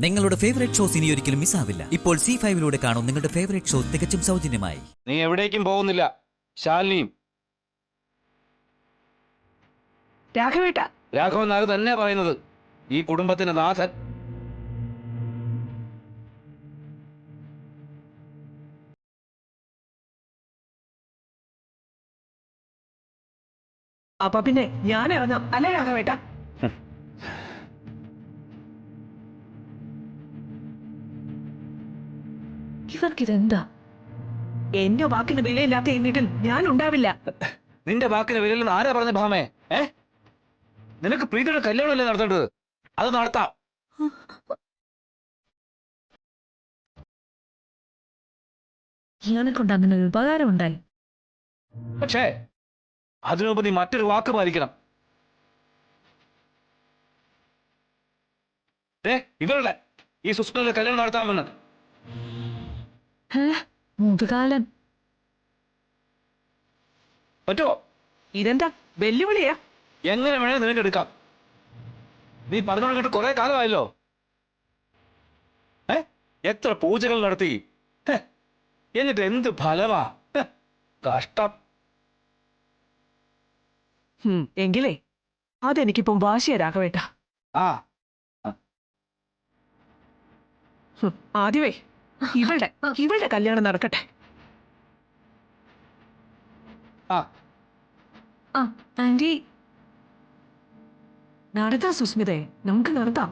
നിങ്ങളുടെ favourite shows ഇനി ഒരിക്കലും മിസ്സാവില്ല. ഇപ്പോൾ C5 കാണും നിങ്ങളുടെ ഫേവറേറ്റ് ഷോ തികച്ചും സൗജന്യമായി. നീ എവിടേക്കും പോകുന്നില്ല. ശാലിനിയും രാഘവൻ നായർ തന്നെ പറയുന്നത്, ഈ കുടുംബത്തിന്റെ നാഥൻ. അപ്പൊ പിന്നെ ഞാൻ ഇറങ്ങാം അല്ലേ രാഘവേട്ട? ഇവർക്കിതെന്താ? എന്റെ വാക്കിന് വിലയില്ലാത്ത എന്നിട്ടിൽ ഞാൻ ഉണ്ടാവില്ല. നിന്റെ വാക്കിന് വിലയില്ലെന്ന് ആരാ പറഞ്ഞ ഭാമേ? നിനക്ക് പ്രീതിയുടെ കല്യാണമല്ലേ നടത്തേണ്ടത്? അത് നടത്താം. ഇയാളെ കൊണ്ട് അങ്ങനെ ഒരു ഉപകാരം ഉണ്ടായി. പക്ഷേ അതിനുമുമ്പ് നീ മറ്റൊരു വാക്ക് പാലിക്കണം. ഇവരുടെ ഈ സുസ്മിതയുടെ കല്യാണം നടത്താമെന്ന്. മുതുകാലൻ പറ്റുമോ? ഇതെന്താ വെല്ലുവിളിയാ? എങ്ങനെ വേണേ നിനക്ക് എടുക്കാം. നീ പറഞ്ഞോണ്ട് കേട്ട് കുറെ കാലമായല്ലോ. എത്ര പൂജകൾ നടത്തി, എന്നിട്ട് എന്ത് ഫലമാ? കഷ്ടം. എങ്കിലേ അതെനിക്കിപ്പം വാശിയാ രാഘവേട്ട. ആ ആദ്യമേ ഇവളുടെ കല്യാണം നടക്കട്ടെ. ആന്റി നടത്താം സുസ്മിതേ, നമുക്ക് നടത്താം.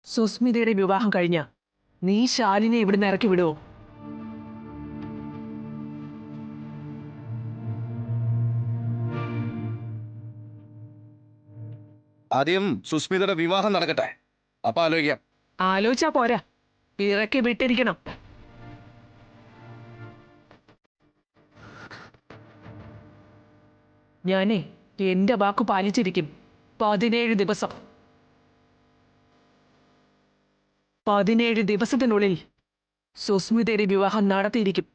സുസ്മിതയുടെ വിവാഹം കഴിഞ്ഞ നീ ശാലിനെ ഇവിടുന്ന് ഇറക്കി വിടുവോ? ആദ്യം സുസ്മിതയുടെ വിവാഹം നടക്കട്ടെ, അപ്പൊ ആലോചിക്കാം. ആലോചിച്ചാ പോരാ, ഇറക്കി വിട്ടിരിക്കണം. ഞാനേ എന്റെ വാക്ക് പാലിച്ചിരിക്കും. 17 ദിവസം. 17 ദിവസത്തിനുള്ളിൽ സുസ്മിതയുടെ വിവാഹം നടത്തിയിരിക്കും.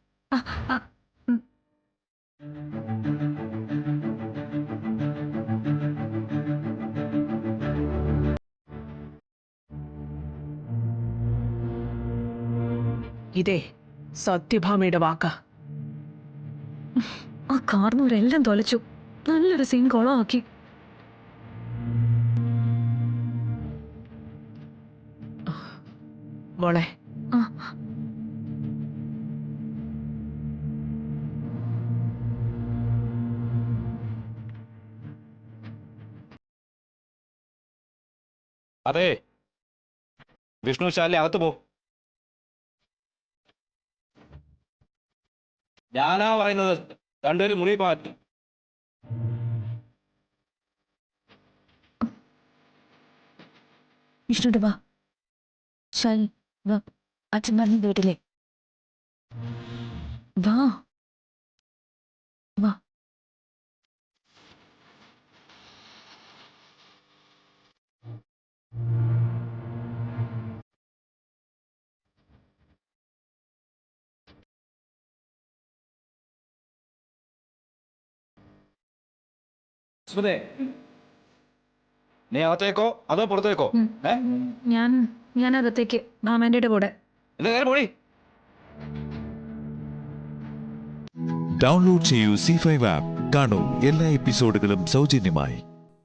ഇതേ സത്യഭാമയുടെ വാക്കാ. ആ കാർന്നവരെല്ലാം തൊലച്ചു. നല്ലൊരു സീൻ കൊളമാക്കി. മോളെ, അതെ, വിഷ്ണു ശാലിനി അകത്ത് പോ. ഞാനാ പറയുന്നത്, രണ്ടുപേരും മുറി പാറ്റും. വിഷ്ണുടെ വാ. ശാലി വാ, അച്ഛൻ പറഞ്ഞ വീട്ടിലെ വാ വാ. സുസ്മിതേ, നീ അകത്തേക്കോ അതോ പുറത്തേക്കോ? ഞാൻ അകത്തേക്ക് മാമേന്റെ കൂടെ. എന്താ കാര്യം പോയി? ഡൗൺലോഡ് ചെയ്യൂ C5 ആപ്പ്. കാണൂ എല്ലാ എപ്പിസോഡുകളും സൗജന്യമായി.